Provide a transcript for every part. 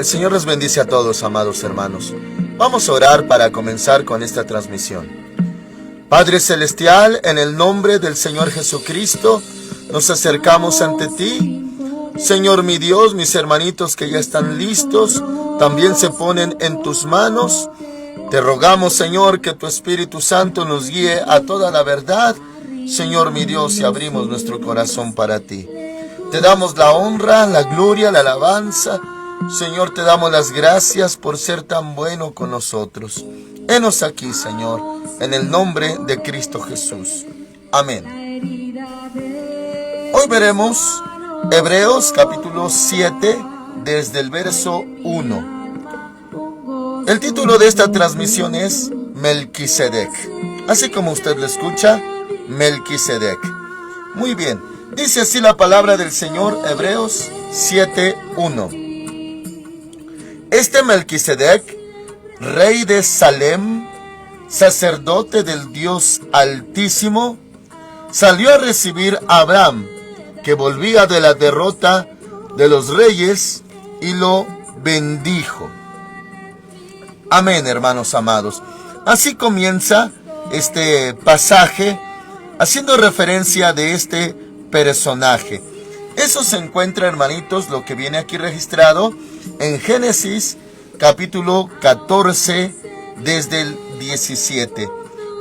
El Señor les bendice a todos, amados hermanos. Vamos a orar para comenzar con esta transmisión. Padre Celestial, en el nombre del Señor Jesucristo, nos acercamos ante ti. Señor mi Dios, mis hermanitos que ya están listos, también se ponen en tus manos. Te rogamos, Señor, que tu Espíritu Santo nos guíe a toda la verdad. Señor mi Dios, y abrimos nuestro corazón para ti. Te damos la honra, la gloria, la alabanza. Señor, te damos las gracias por ser tan bueno con nosotros. Henos aquí, Señor, en el nombre de Cristo Jesús. Amén. Hoy veremos Hebreos capítulo 7, desde el verso 1. El título de esta transmisión es Melquisedec. Así como usted lo escucha, Melquisedec. Muy bien, dice así la palabra del Señor, Hebreos 7, 1. Este Melquisedec, rey de Salem, sacerdote del Dios Altísimo, salió a recibir a Abraham, que volvía de la derrota de los reyes, y lo bendijo. Amén, hermanos amados. Así comienza este pasaje, haciendo referencia de este personaje. Eso se encuentra, hermanitos, lo que viene aquí registrado en Génesis capítulo 14, desde el 17.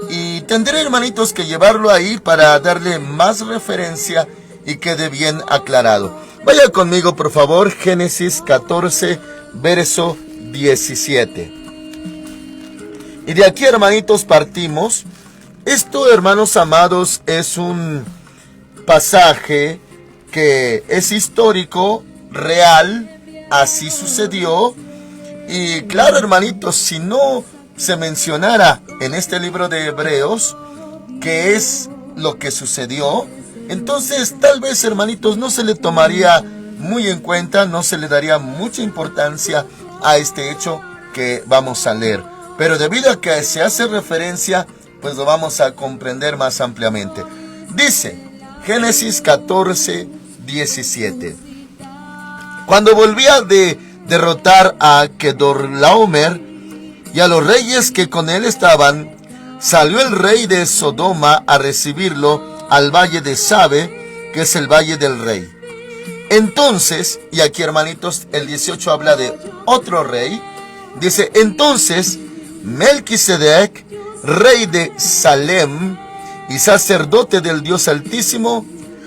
Y tendré, hermanitos, que llevarlo ahí para darle más referencia y quede bien aclarado. Vaya conmigo, por favor, Génesis 14, verso 17. Y de aquí, hermanitos, partimos. Esto, hermanos amados, es un pasaje que es histórico, real, así sucedió. Y claro, hermanitos, si no se mencionara en este libro de Hebreos qué es lo que sucedió, entonces tal vez, hermanitos, no se le tomaría muy en cuenta, no se le daría mucha importancia a este hecho que vamos a leer. Pero debido a que se hace referencia, pues lo vamos a comprender más ampliamente. Dice Génesis 14, 17. Cuando volvía de derrotar a Kedorlaomer y a los reyes que con él estaban, salió el rey de Sodoma a recibirlo al valle de Sabe, que es el valle del rey. Entonces, y aquí, hermanitos, el 18 habla de otro rey. Dice, entonces Melquisedec, rey de Salem y sacerdote del Dios Altísimo,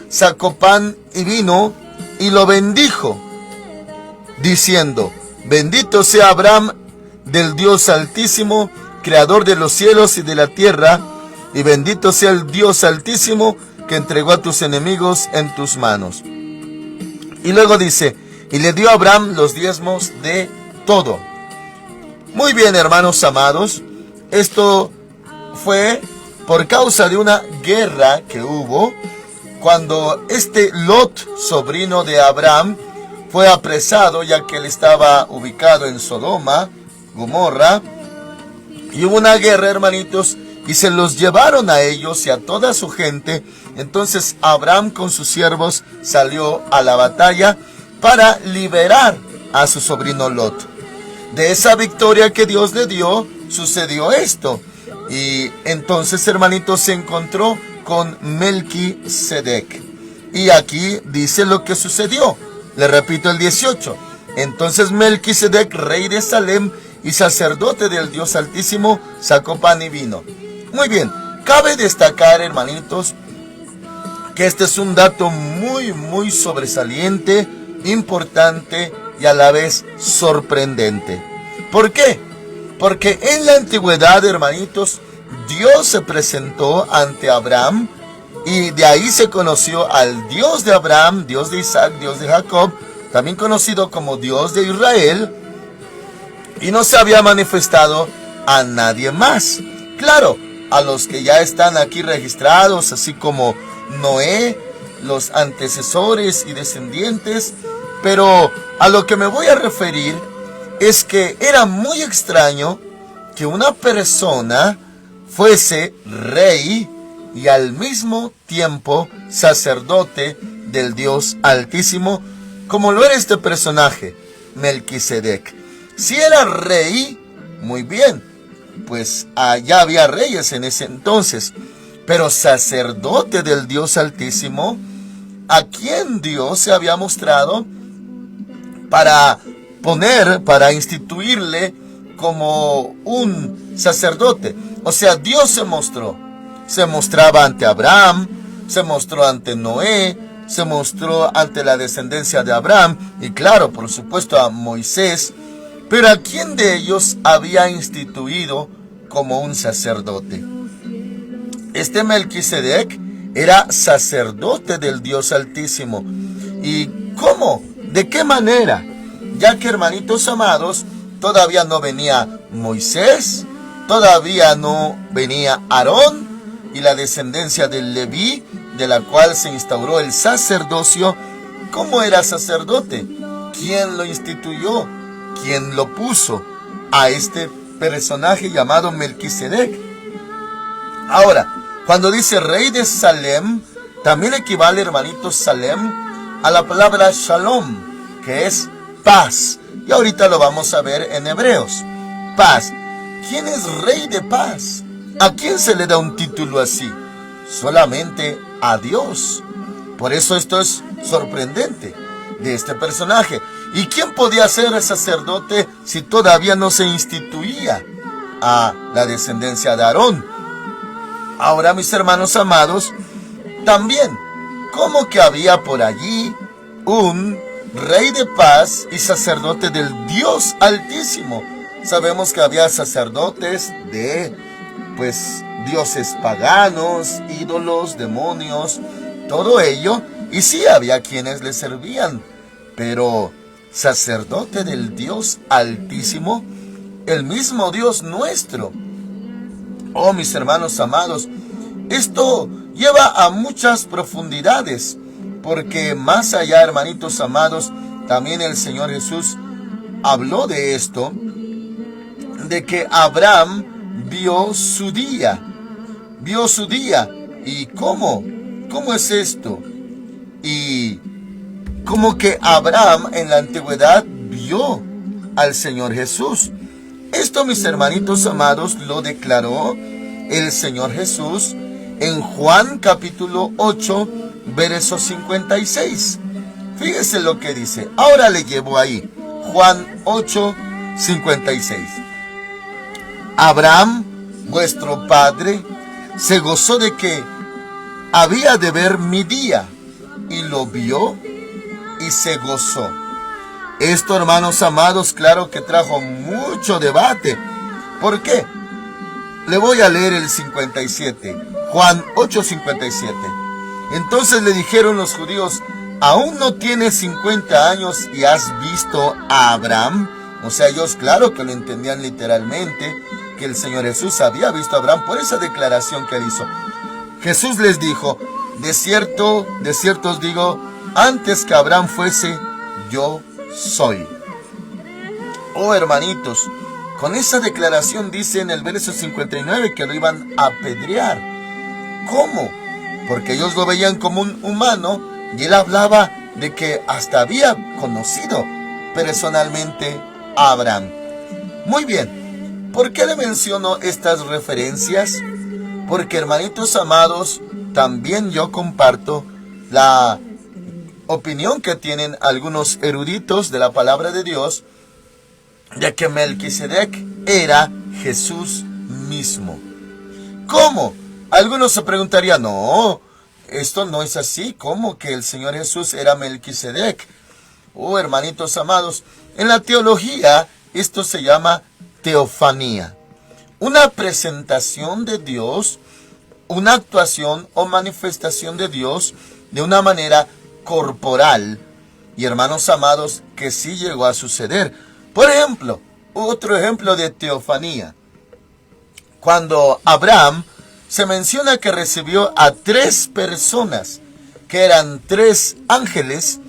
sacó pan y vino y lo bendijo, diciendo, bendito sea Abraham del Dios Altísimo, creador de los cielos y de la tierra, y bendito sea el Dios Altísimo que entregó a tus enemigos en tus manos. Y luego dice, y le dio a Abraham los diezmos de todo. Muy bien, hermanos amados, esto fue por causa de una guerra que hubo cuando este Lot, sobrino de Abraham, fue apresado, ya que él estaba ubicado en Sodoma, Gomorra, y hubo una guerra, hermanitos, y se los llevaron a ellos y a toda su gente. Entonces Abraham con sus siervos salió a la batalla para liberar a su sobrino Lot. De esa victoria que Dios le dio, sucedió esto. Y entonces, hermanitos, se encontró con Melquisedec. Y aquí dice lo que sucedió. Le repito el 18. Entonces Melquisedec, rey de Salem y sacerdote del Dios Altísimo, sacó pan y vino. Muy bien, cabe destacar, hermanitos, que este es un dato muy sobresaliente, importante y a la vez sorprendente. ¿Por qué? Porque en la antigüedad, hermanitos, Dios se presentó ante Abraham y de ahí se conoció al Dios de Abraham, Dios de Isaac, Dios de Jacob, también conocido como Dios de Israel, y no se había manifestado a nadie más. Claro, a los que ya están aquí registrados, así como Noé, los antecesores y descendientes, pero a lo que me voy a referir es que era muy extraño que una persona fuese rey y al mismo tiempo sacerdote del Dios Altísimo, como lo era este personaje, Melquisedec. Si era rey, muy bien, pues allá había reyes en ese entonces, pero sacerdote del Dios Altísimo, a quien Dios se había mostrado para instituirle como un sacerdote. O sea, Dios se mostraba ante Abraham, se mostró ante Noé, se mostró ante la descendencia de Abraham y claro, por supuesto a Moisés, pero ¿a quién de ellos había instituido como un sacerdote? Este Melquisedec era sacerdote del Dios Altísimo. ¿Y cómo? ¿De qué manera? Ya que, hermanitos amados, todavía no venía Moisés, todavía no venía Aarón y la descendencia de Leví, de la cual se instauró el sacerdocio. ¿Cómo era sacerdote? ¿Quién lo instituyó? ¿Quién lo puso a este personaje llamado Melquisedec? Ahora, cuando dice rey de Salem, también equivale, hermanitos, Salem a la palabra Shalom, que es paz. Y ahorita lo vamos a ver en Hebreos. Paz. ¿Quién es rey de paz? ¿A quién se le da un título así? Solamente a Dios. Por eso esto es sorprendente de este personaje. ¿Y quién podía ser sacerdote si todavía no se instituía a la descendencia de Aarón? Ahora, mis hermanos amados, también, ¿cómo que había por allí un rey de paz y sacerdote del Dios Altísimo? Sabemos que había sacerdotes de, dioses paganos, ídolos, demonios, todo ello, y sí había quienes le servían, pero sacerdote del Dios Altísimo, el mismo Dios nuestro. Oh, mis hermanos amados, esto lleva a muchas profundidades, porque más allá, hermanitos amados, también el Señor Jesús habló de esto, de que Abraham vio su día. ¿Y cómo? ¿Cómo es esto? Y como que Abraham en la antigüedad vio al Señor Jesús. Esto, mis hermanitos amados, lo declaró el Señor Jesús en Juan capítulo 8, verso 56. Fíjese lo que dice. Ahora le llevo ahí. Juan 8, 56. Abraham, vuestro padre, se gozó de que había de ver mi día, y lo vio y se gozó. Esto, hermanos amados, claro que trajo mucho debate. ¿Por qué? Le voy a leer el 57. Juan 8, 57. Entonces le dijeron los judíos: ¿aún no tienes 50 años y has visto a Abraham? O sea, ellos claro que lo entendían literalmente, que el Señor Jesús había visto a Abraham por esa declaración que él hizo. Jesús les dijo: de cierto os digo, antes que Abraham fuese, yo soy. Oh, hermanitos, con esa declaración dice en el verso 59 que lo iban a apedrear. ¿Cómo? Porque ellos lo veían como un humano y él hablaba de que hasta había conocido personalmente a Abraham. Muy bien, ¿por qué le menciono estas referencias? Porque, hermanitos amados, también yo comparto la opinión que tienen algunos eruditos de la palabra de Dios, de que Melquisedec era Jesús mismo. ¿Cómo? Algunos se preguntarían: no, esto no es así. ¿Cómo que el Señor Jesús era Melquisedec? Oh, hermanitos amados, en la teología esto se llama teofanía. Una presentación de Dios, una actuación o manifestación de Dios de una manera corporal. Y, hermanos amados, que sí llegó a suceder. Por ejemplo, otro ejemplo de teofanía. Cuando Abraham se menciona que recibió a 3 personas, que eran 3 ángeles,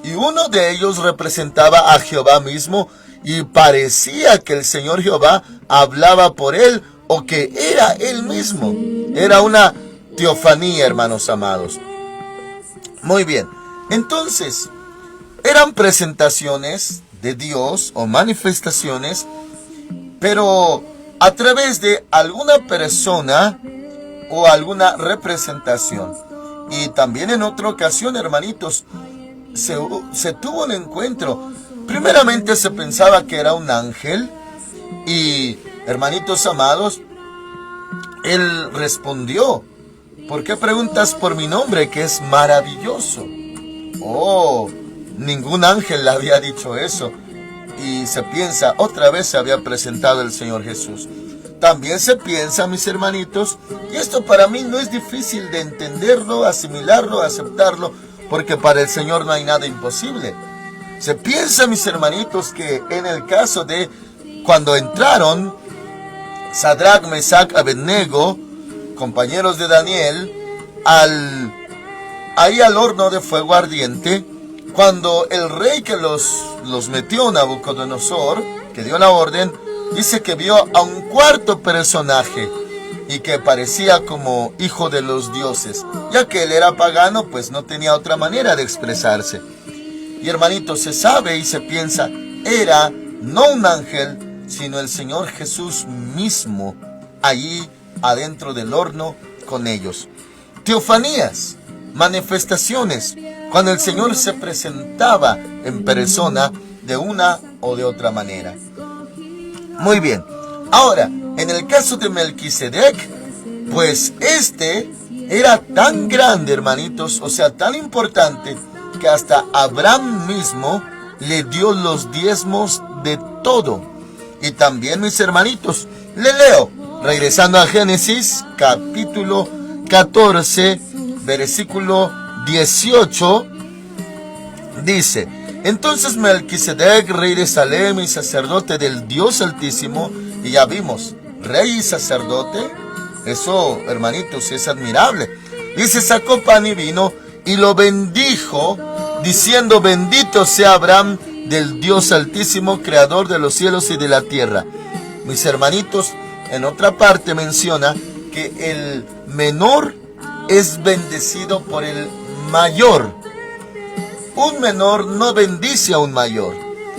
y uno de ellos representaba a Jehová mismo, y parecía que el Señor Jehová hablaba por él, o que era él mismo. Era una teofanía, hermanos amados. Muy bien, entonces, eran presentaciones de Dios o manifestaciones, pero a través de alguna persona o alguna representación. Y también en otra ocasión, hermanitos, se tuvo un encuentro. Primeramente se pensaba que era un ángel y, hermanitos amados, él respondió: ¿por qué preguntas por mi nombre, que es maravilloso? Oh, ningún ángel le había dicho eso. Y se piensa, otra vez se había presentado el Señor Jesús. También se piensa, mis hermanitos, y esto para mí no es difícil de entenderlo, asimilarlo, aceptarlo, porque para el Señor no hay nada imposible. Se piensa, mis hermanitos, que en el caso de cuando entraron Sadrach, Mesach, Abednego, compañeros de Daniel, ahí al horno de fuego ardiente, cuando el rey que los metió, Nabucodonosor, que dio la orden, dice que vio a un cuarto personaje y que parecía como hijo de los dioses. Ya que él era pagano, pues no tenía otra manera de expresarse. Y hermanitos, se sabe y se piensa, era no un ángel, sino el Señor Jesús mismo, allí adentro del horno con ellos. Teofanías, manifestaciones, cuando el Señor se presentaba en persona de una o de otra manera. Muy bien. Ahora, en el caso de Melquisedec, pues este era tan grande, hermanitos, o sea, tan importante, que hasta Abraham mismo le dio los diezmos de todo. Y también, mis hermanitos, le leo, regresando a Génesis, capítulo 14, versículo 18, dice: entonces Melquisedec, rey de Salem y sacerdote del Dios Altísimo, y ya vimos, rey y sacerdote, eso, hermanitos, es admirable. Dice, sacó pan y vino y lo bendijo, diciendo: bendito sea Abraham del Dios Altísimo, creador de los cielos y de la tierra. Mis hermanitos, en otra parte menciona que el menor es bendecido por el mayor. Un menor no bendice a un mayor,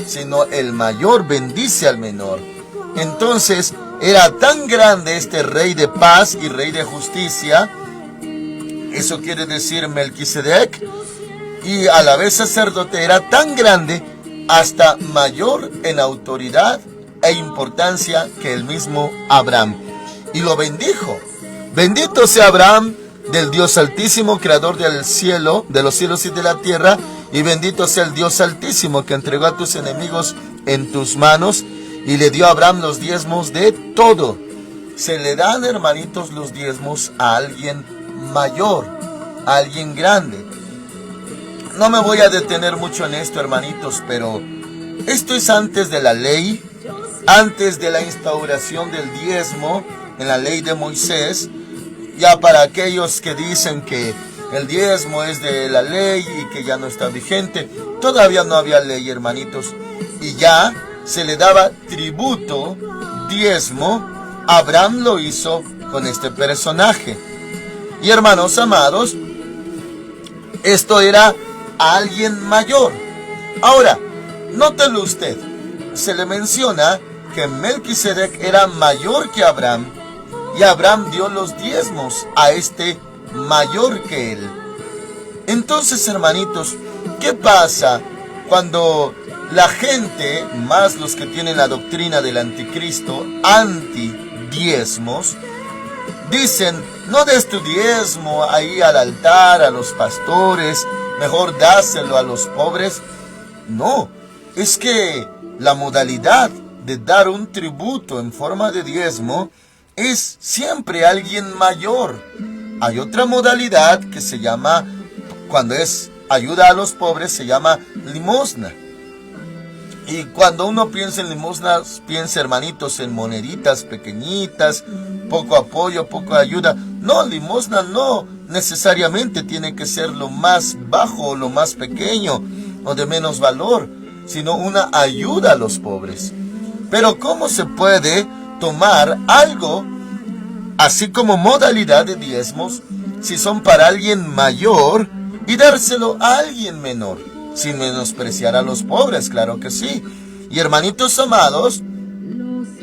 sino el mayor bendice al menor. Entonces, era tan grande este rey de paz y rey de justicia, eso quiere decir Melquisedec, y a la vez sacerdote, era tan grande, hasta mayor en autoridad e importancia que el mismo Abraham. Y lo bendijo. Bendito sea Abraham del Dios Altísimo, creador del cielo, de los cielos y de la tierra, y bendito sea el Dios Altísimo, que entregó a tus enemigos en tus manos, y le dio a Abraham los diezmos de todo. Se le dan, hermanitos, los diezmos a alguien mayor, a alguien grande. No me voy a detener mucho en esto, hermanitos, pero esto es antes de la ley, antes de la instauración del diezmo en la ley de Moisés. Ya para aquellos que dicen que el diezmo es de la ley y que ya no está vigente, todavía no había ley, hermanitos, y ya se le daba tributo, diezmo. Abraham lo hizo con este personaje. Y hermanos amados, esto era a alguien mayor. Ahora, nótelo usted, se le menciona que Melquisedec era mayor que Abraham, y Abraham dio los diezmos a este mayor que él. Entonces, hermanitos, ¿qué pasa cuando la gente, más los que tienen la doctrina del anticristo, anti-diezmos, dicen: no des tu diezmo ahí al altar, a los pastores, mejor dáselo a los pobres? No, es que la modalidad de dar un tributo en forma de diezmo es siempre alguien mayor. Hay otra modalidad que se llama, cuando es ayuda a los pobres, se llama limosna. Y cuando uno piensa en limosnas, piensa, hermanitos, en moneditas pequeñitas, poco apoyo, poco ayuda. No, limosna no necesariamente tiene que ser lo más bajo o lo más pequeño o de menos valor, sino una ayuda a los pobres. Pero ¿cómo se puede tomar algo así como modalidad de diezmos si son para alguien mayor y dárselo a alguien menor? sin menospreciar a los pobres, claro que sí. Y hermanitos amados,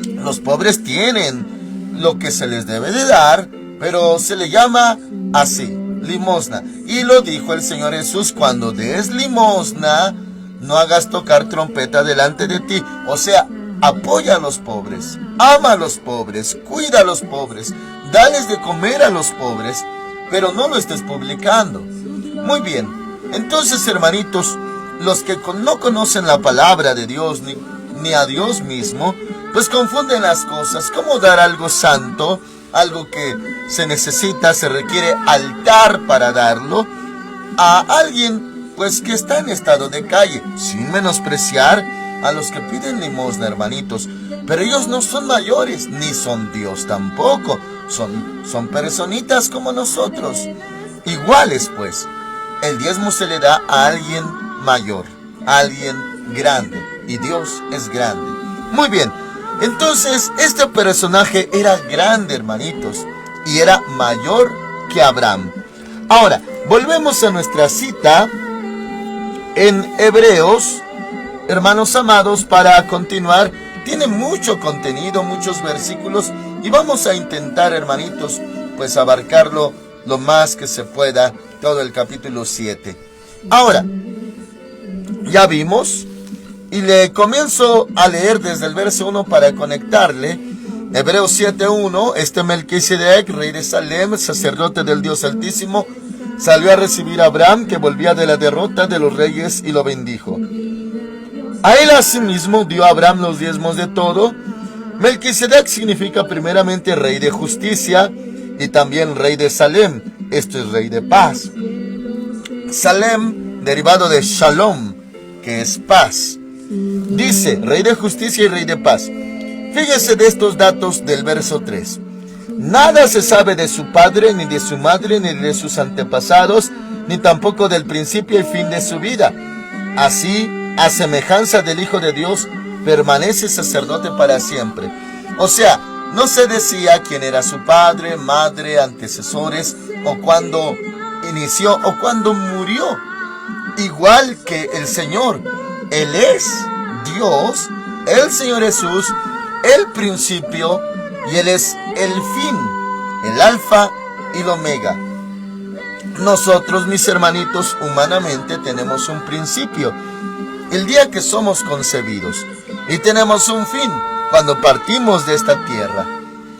los pobres tienen lo que se les debe de dar, pero se le llama así, limosna. Y lo dijo el Señor Jesús: cuando des limosna, no hagas tocar trompeta delante de ti. O sea, apoya a los pobres, ama a los pobres, cuida a los pobres, dales de comer a los pobres, pero no lo estés publicando. Muy bien, entonces hermanitos, los que no conocen la palabra de Dios ni a Dios mismo, pues confunden las cosas. ¿Cómo dar algo santo? Algo que se necesita, se requiere altar para darlo a alguien pues que está en estado de calle, sin menospreciar a los que piden limosna, hermanitos. Pero ellos no son mayores, ni son Dios tampoco. Son personitas como nosotros, iguales pues. El diezmo se le da a alguien mayor, a alguien grande, y Dios es grande. Muy bien, entonces este personaje era grande, hermanitos, y era mayor que Abraham. Ahora, volvemos a nuestra cita en Hebreos, hermanos amados, para continuar. Tiene mucho contenido, muchos versículos, y vamos a intentar, hermanitos, pues abarcarlo lo más que se pueda, todo el capítulo 7. Ahora, ya vimos, y le comienzo a leer desde el verso 1 para conectarle. Hebreos 7:1, Melquisedec, rey de Salem, sacerdote del Dios Altísimo, salió a recibir a Abraham, que volvía de la derrota de los reyes, y lo bendijo. A él asimismo dio a Abraham los diezmos de todo. Melquisedec significa primeramente rey de justicia y también rey de Salem, esto es rey de paz. Salem, derivado de Shalom, que es paz. Dice, rey de justicia y rey de paz. Fíjese de estos datos del verso 3. Nada se sabe de su padre, ni de su madre, ni de sus antepasados, ni tampoco del principio y fin de su vida. Así, a semejanza del Hijo de Dios, permanece sacerdote para siempre. O sea, no se decía quién era su padre, madre, antecesores, o cuándo inició, o cuándo murió. Igual que el Señor, Él es Dios, el Señor Jesús, el principio, y Él es el fin, el alfa y el omega. Nosotros, mis hermanitos, humanamente tenemos un principio, el día que somos concebidos, y tenemos un fin, cuando partimos de esta tierra.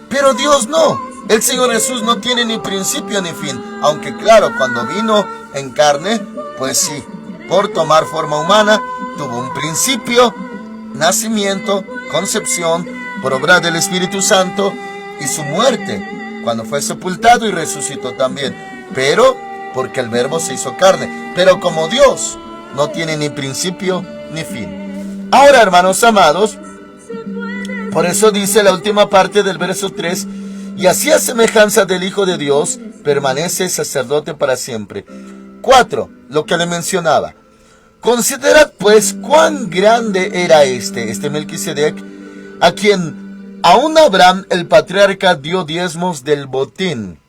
Pero Dios no, el Señor Jesús no tiene ni principio ni fin, aunque claro, cuando vino en carne, pues sí, por tomar forma humana, tuvo un principio, nacimiento, concepción, por obra del Espíritu Santo, y su muerte, cuando fue sepultado y resucitó también, pero porque el Verbo se hizo carne. Pero como Dios no tiene ni principio ni fin. Ahora, hermanos amados, por eso dice la última parte del verso 3, y así a semejanza del Hijo de Dios, permanece sacerdote para siempre. 4, lo que le mencionaba. Considerad pues cuán grande era este Melquisedec, a quien aún Abraham el patriarca dio diezmos del botín.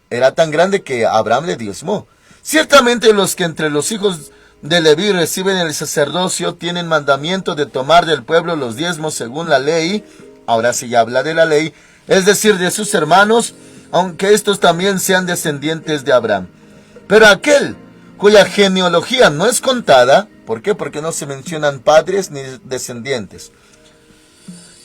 Era tan grande que Abraham le diezmó. Ciertamente los que entre los hijos de Leví reciben el sacerdocio tienen mandamiento de tomar del pueblo los diezmos según la ley. Ahora sí ya habla de la ley, es decir, de sus hermanos, aunque estos también sean descendientes de Abraham. Pero aquel cuya genealogía no es contada, ¿por qué? Porque no se mencionan padres ni descendientes.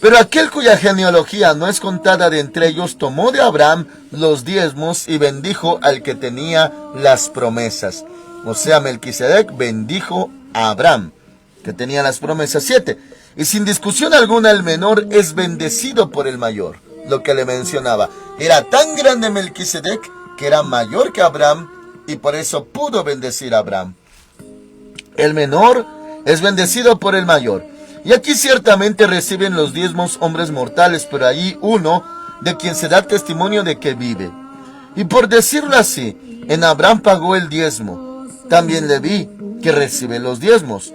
Pero aquel cuya genealogía no es contada de entre ellos, tomó de Abraham los diezmos y bendijo al que tenía las promesas. O sea, Melquisedec bendijo a Abraham, que tenía las promesas. 7. Y sin discusión alguna el menor es bendecido por el mayor. Lo que le mencionaba. Era tan grande Melquisedec que era mayor que Abraham y por eso pudo bendecir a Abraham. El menor es bendecido por el mayor. Y aquí ciertamente reciben los diezmos hombres mortales, pero ahí uno de quien se da testimonio de que vive. Y por decirlo así, en Abraham pagó el diezmo. También Leví, que recibe los diezmos,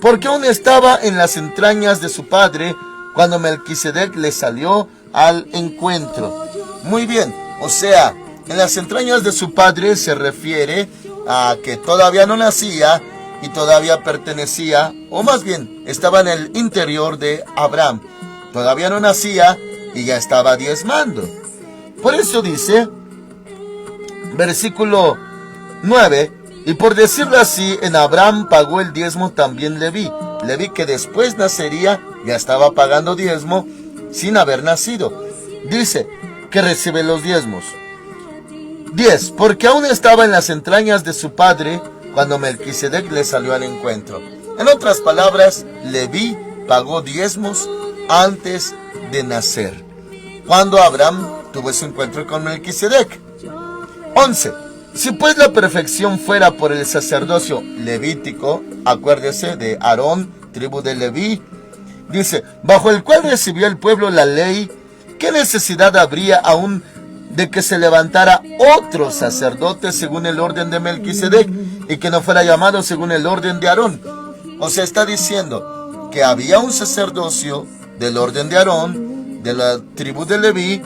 porque aún estaba en las entrañas de su padre cuando Melquisedec le salió al encuentro. Muy bien, o sea, en las entrañas de su padre se refiere a que todavía no nacía y todavía pertenecía, o más bien, estaba en el interior de Abraham. Todavía no nacía y ya estaba diezmando. Por eso dice, versículo 9, y por decirlo así, en Abraham pagó el diezmo también Leví. Leví, que después nacería, ya estaba pagando diezmo sin haber nacido. Dice que recibe los diezmos. 10. Porque aún estaba en las entrañas de su padre cuando Melquisedec le salió al encuentro. En otras palabras, Leví pagó diezmos antes de nacer, cuando Abraham tuvo ese encuentro con Melquisedec. 11. Si pues la perfección fuera por el sacerdocio levítico, acuérdese de Aarón, tribu de Leví, dice, bajo el cual recibió el pueblo la ley, ¿qué necesidad habría aún de que se levantara otro sacerdote según el orden de Melquisedec y que no fuera llamado según el orden de Aarón? O sea, está diciendo que había un sacerdocio del orden de Aarón, de la tribu de Leví,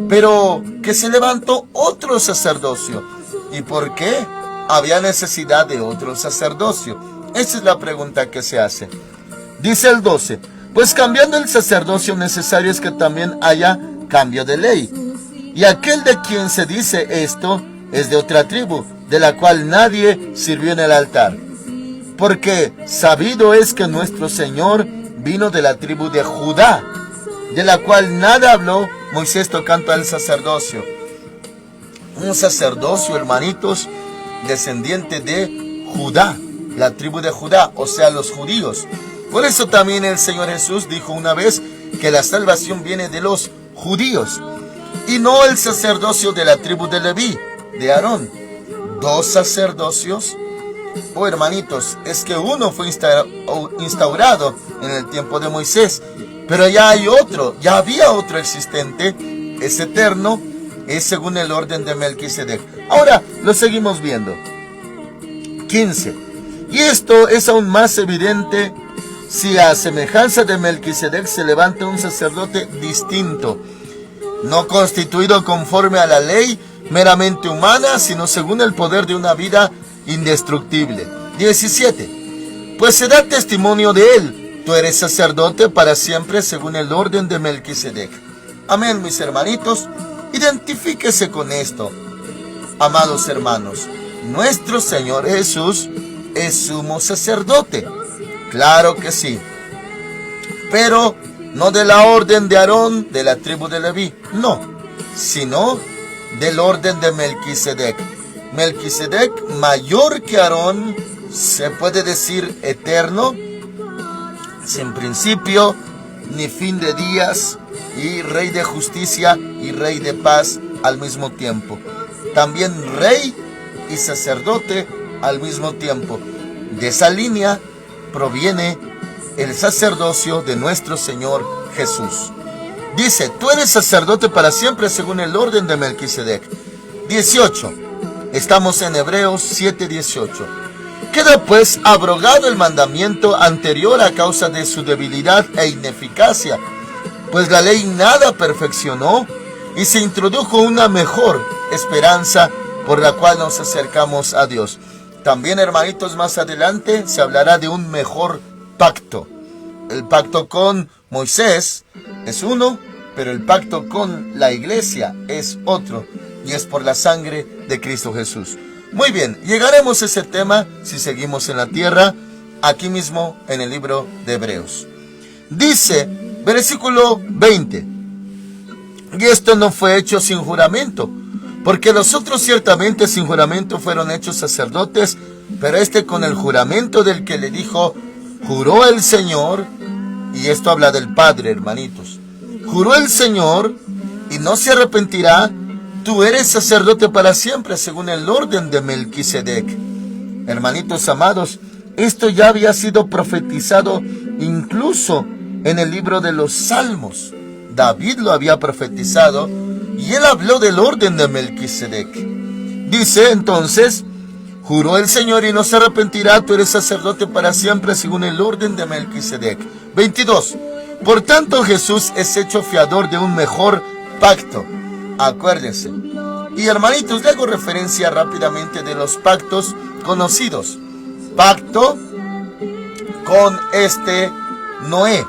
pero que se levantó otro sacerdocio. ¿Y por qué había necesidad de otro sacerdocio? Esa es la pregunta que se hace. Dice el 12, pues cambiando el sacerdocio necesario es que también haya cambio de ley. Y aquel de quien se dice esto es de otra tribu, de la cual nadie sirvió en el altar. Porque sabido es que nuestro Señor vino de la tribu de Judá, de la cual nada habló Moisés tocante al sacerdocio. Un sacerdocio, hermanitos, descendiente de Judá, la tribu de Judá, o sea, los judíos. Por eso también el Señor Jesús dijo una vez que la salvación viene de los judíos y no el sacerdocio de la tribu de Leví, de Aarón. Dos sacerdocios. Oh, hermanitos, es que uno fue instaurado en el tiempo de Moisés, pero ya hay otro, ya había otro existente, es eterno, es según el orden de Melquisedec. Ahora lo seguimos viendo. 15. Y esto es aún más evidente si a semejanza de Melquisedec se levanta un sacerdote distinto, no constituido conforme a la ley meramente humana, sino según el poder de una vida indestructible. 17. Pues se da testimonio de él, tú eres sacerdote para siempre según el orden de Melquisedec. Amén, mis hermanitos. Identifíquese con esto, amados hermanos. Nuestro Señor Jesús es sumo sacerdote. Claro que sí. Pero no de la orden de Aarón, de la tribu de Leví, no, sino del orden de Melquisedec. Melquisedec, mayor que Aarón, se puede decir eterno, sin principio ni fin de días, y rey de justicia y rey de paz al mismo tiempo. También rey y sacerdote al mismo tiempo. De esa línea proviene el sacerdocio de nuestro Señor Jesús. Dice, tú eres sacerdote para siempre según el orden de Melquisedec. 18. Estamos en Hebreos 7:18. Queda pues abrogado el mandamiento anterior a causa de su debilidad e ineficacia, pues la ley nada perfeccionó y se introdujo una mejor esperanza por la cual nos acercamos a Dios. También, hermanitos, más adelante se hablará de un mejor pacto. El pacto con Moisés es uno, pero el pacto con la iglesia es otro, y es por la sangre de Cristo Jesús. Muy bien, llegaremos a ese tema si seguimos en la tierra, aquí mismo en el libro de Hebreos. Dice, versículo 20, y esto no fue hecho sin juramento, porque los otros ciertamente sin juramento fueron hechos sacerdotes, pero este con el juramento del que le dijo, juró el Señor, y esto habla del Padre, hermanitos, juró el Señor, y no se arrepentirá, tú eres sacerdote para siempre, según el orden de Melquisedec. Hermanitos amados, esto ya había sido profetizado incluso en el libro de los Salmos. David lo había profetizado, y él habló del orden de Melquisedec. Dice entonces, juró el Señor y no se arrepentirá, tú eres sacerdote para siempre según el orden de Melquisedec. 22. Por tanto Jesús es hecho fiador de un mejor pacto. Acuérdense. Y hermanitos, le hago referencia rápidamente de los pactos conocidos. pacto con Noé,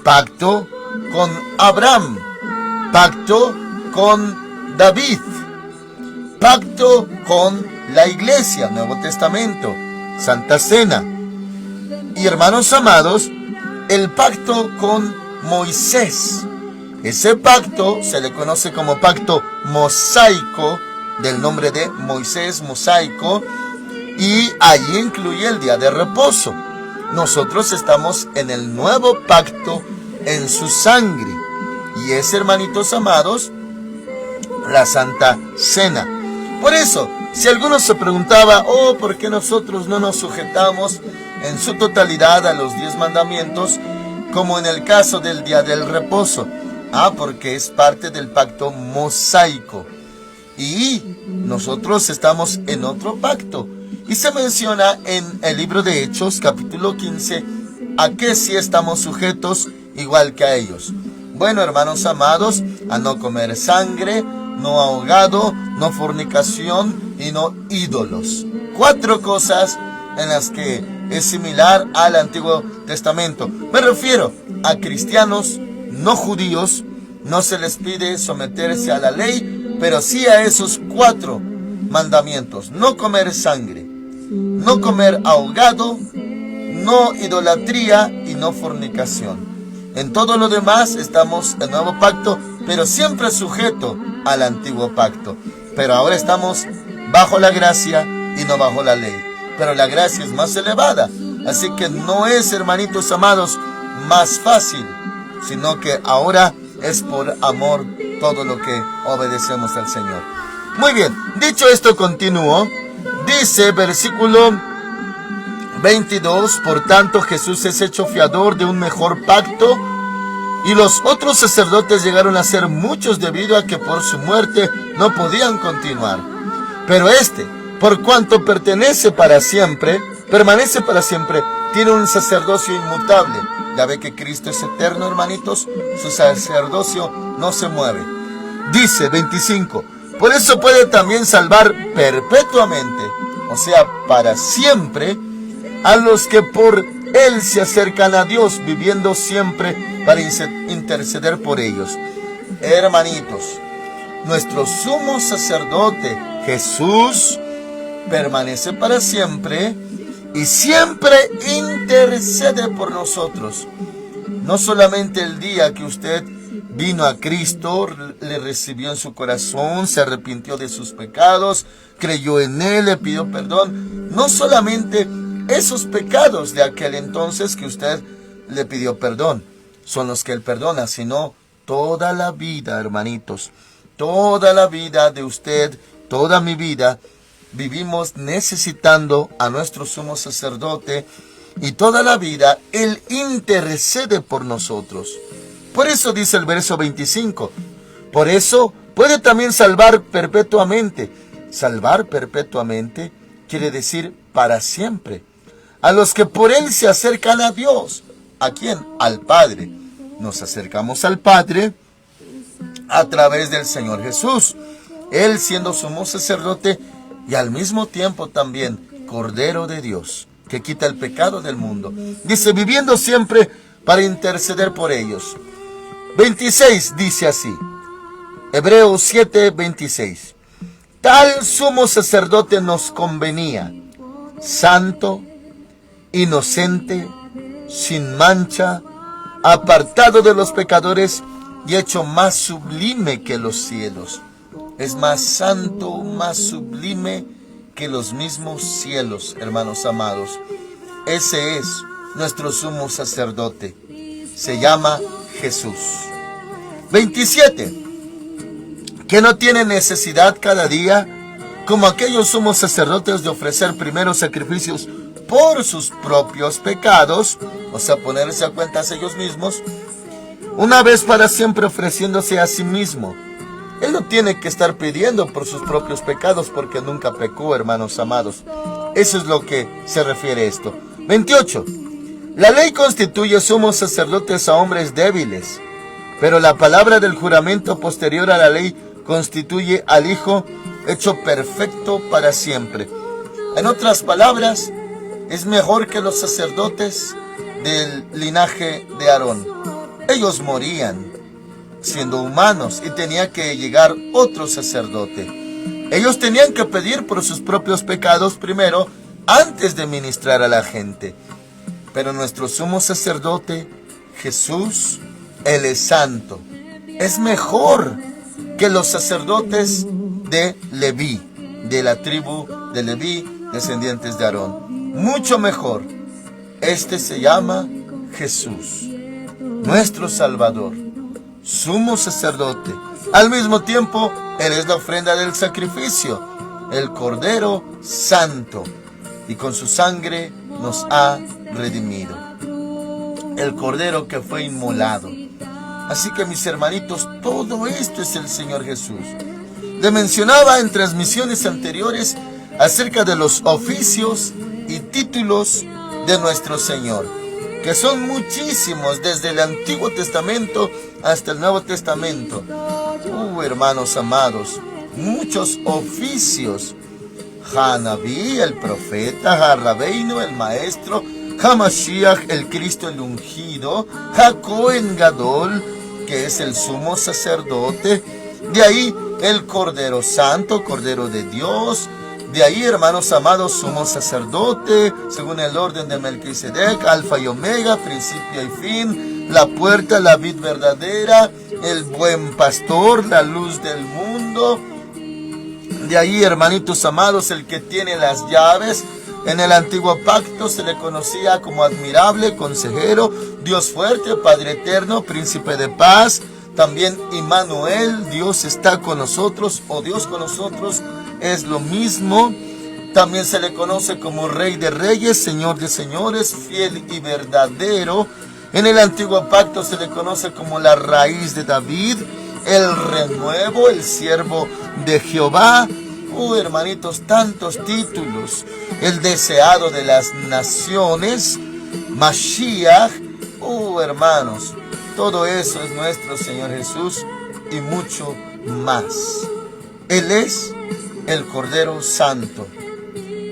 pacto con Abraham, pacto con David, pacto con la iglesia, Nuevo Testamento, Santa Cena. Y hermanos amados, el pacto con Moisés. Ese pacto se le conoce como pacto mosaico, del nombre de Moisés, mosaico, y allí incluye el día de reposo. Nosotros estamos en el nuevo pacto en su sangre, y es, hermanitos amados, la Santa Cena. Por eso, si alguno se preguntaba, ¿por qué nosotros no nos sujetamos en su totalidad a los 10 mandamientos, como en el caso del día del reposo? Porque es parte del pacto mosaico. Y nosotros estamos en otro pacto. Y se menciona en el libro de Hechos, capítulo 15, a que sí estamos sujetos igual que a ellos. Bueno, hermanos amados, a no comer sangre, no ahogado, no fornicación y no ídolos. 4 cosas en las que es similar al Antiguo Testamento. Me refiero a cristianos no judíos, no se les pide someterse a la ley, pero sí a esos 4 mandamientos: no comer sangre, no comer ahogado, no idolatría y no fornicación. En todo lo demás estamos en nuevo pacto, pero siempre sujeto al antiguo pacto. Pero ahora estamos bajo la gracia y no bajo la ley. Pero la gracia es más elevada, así que no es, hermanitos amados, más fácil, sino que ahora es por amor todo lo que obedecemos al Señor. Muy bien, dicho esto, continúo. Dice versículo 22, por tanto Jesús es hecho fiador de un mejor pacto, y los otros sacerdotes llegaron a ser muchos debido a que por su muerte no podían continuar. Pero por cuanto permanece para siempre, tiene un sacerdocio inmutable. Ya ve que Cristo es eterno, hermanitos, su sacerdocio no se mueve. Dice 25, por eso puede también salvar perpetuamente, o sea, para siempre, a los que por Él se acercan a Dios, viviendo siempre para interceder por ellos. Hermanitos, nuestro sumo sacerdote, Jesús, permanece para siempre y siempre intercede por nosotros. No solamente el día que usted vino a Cristo, le recibió en su corazón, se arrepintió de sus pecados, creyó en Él, le pidió perdón. No solamente esos pecados de aquel entonces que usted le pidió perdón son los que Él perdona, sino toda la vida, hermanitos, toda la vida de usted, toda mi vida, vivimos necesitando a nuestro sumo sacerdote, y toda la vida Él intercede por nosotros. Por eso dice el verso 25, por eso puede también salvar perpetuamente. Salvar perpetuamente quiere decir para siempre, a los que por Él se acercan a Dios. ¿A quién? Al Padre. Nos acercamos al Padre a través del Señor Jesús, Él siendo sumo sacerdote y al mismo tiempo también Cordero de Dios, que quita el pecado del mundo. Dice, viviendo siempre para interceder por ellos. 26 dice así, Hebreos 7, 26. Tal sumo sacerdote nos convenía, santo, inocente, sin mancha, apartado de los pecadores y hecho más sublime que los cielos. Es más santo, más sublime que los mismos cielos, hermanos amados. Ese es nuestro sumo sacerdote. Se llama Jesús. 27. Que no tiene necesidad cada día, como aquellos sumos sacerdotes, de ofrecer primeros sacrificios por sus propios pecados, o sea, ponerse a cuentas ellos mismos, una vez para siempre ofreciéndose a sí mismo. Él no tiene que estar pidiendo por sus propios pecados, porque nunca pecó, hermanos amados. Eso es lo que se refiere esto. 28. La ley constituye sumos sacerdotes a hombres débiles, pero la palabra del juramento posterior a la ley constituye al Hijo hecho perfecto para siempre. En otras palabras, es mejor que los sacerdotes del linaje de Aarón. Ellos morían siendo humanos y tenía que llegar otro sacerdote. Ellos tenían que pedir por sus propios pecados primero antes de ministrar a la gente. Pero nuestro sumo sacerdote, Jesús, Él es santo. Es mejor que los sacerdotes de Leví, de la tribu de Leví, descendientes de Aarón. Mucho mejor. Este se llama Jesús, nuestro Salvador, sumo sacerdote. Al mismo tiempo, Él es la ofrenda del sacrificio, el Cordero Santo, y con su sangre nos ha redimido. El Cordero que fue inmolado. Así que, mis hermanitos, todo esto es el Señor Jesús. Le mencionaba en transmisiones anteriores acerca de los oficios y títulos de nuestro Señor, que son muchísimos, desde el Antiguo Testamento hasta el Nuevo Testamento. Hermanos amados, muchos oficios. Hanabí, el profeta; Harrabeinu, el maestro; Hamashiach, el Cristo, el ungido; Hakohen Gadol, que es el sumo sacerdote. De ahí el Cordero Santo, Cordero de Dios. De ahí, hermanos amados, sumo sacerdote, según el orden de Melquisedec, Alfa y Omega, principio y fin, la puerta, la vid verdadera, el buen pastor, la luz del mundo. De ahí, hermanitos amados, el que tiene las llaves. En el antiguo pacto se le conocía como admirable, consejero, Dios fuerte, Padre eterno, príncipe de paz. También Immanuel, Dios está con nosotros, o Dios con nosotros, es lo mismo. También se le conoce como Rey de Reyes, Señor de Señores, fiel y verdadero. En el antiguo pacto se le conoce como la raíz de David, el renuevo, el siervo de Jehová. Hermanitos, tantos títulos. El deseado de las naciones, Mashiach. Hermanos, todo eso es nuestro Señor Jesús y mucho más. Él es el Cordero Santo.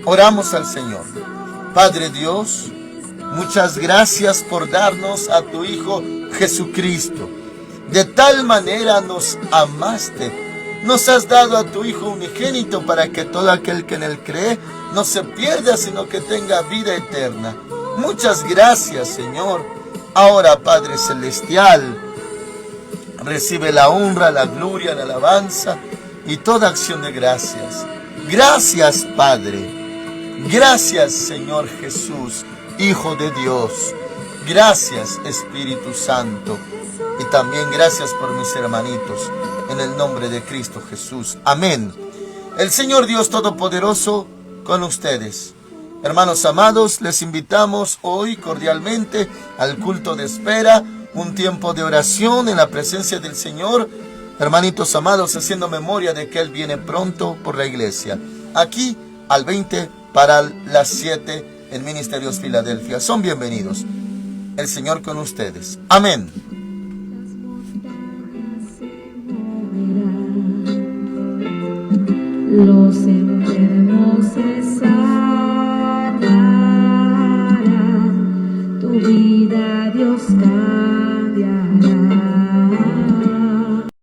Oramos al Señor. Padre Dios, muchas gracias por darnos a tu Hijo Jesucristo. De tal manera nos amaste. Nos has dado a tu Hijo unigénito para que todo aquel que en Él cree no se pierda, sino que tenga vida eterna. Muchas gracias, Señor. Ahora, Padre Celestial, recibe la honra, la gloria, la alabanza y toda acción de gracias. Gracias, Padre. Gracias, Señor Jesús, Hijo de Dios. Gracias, Espíritu Santo. Y también gracias por mis hermanitos, en el nombre de Cristo Jesús. Amén. El Señor Dios Todopoderoso con ustedes. Hermanos amados, les invitamos hoy cordialmente al culto de espera, un tiempo de oración en la presencia del Señor. Hermanitos amados, haciendo memoria de que Él viene pronto por la iglesia. Aquí al 20 para las 7 en Ministerios Filadelfia. Son bienvenidos. El Señor con ustedes. Amén. Los enfermos se sanarán, tu vida Dios da.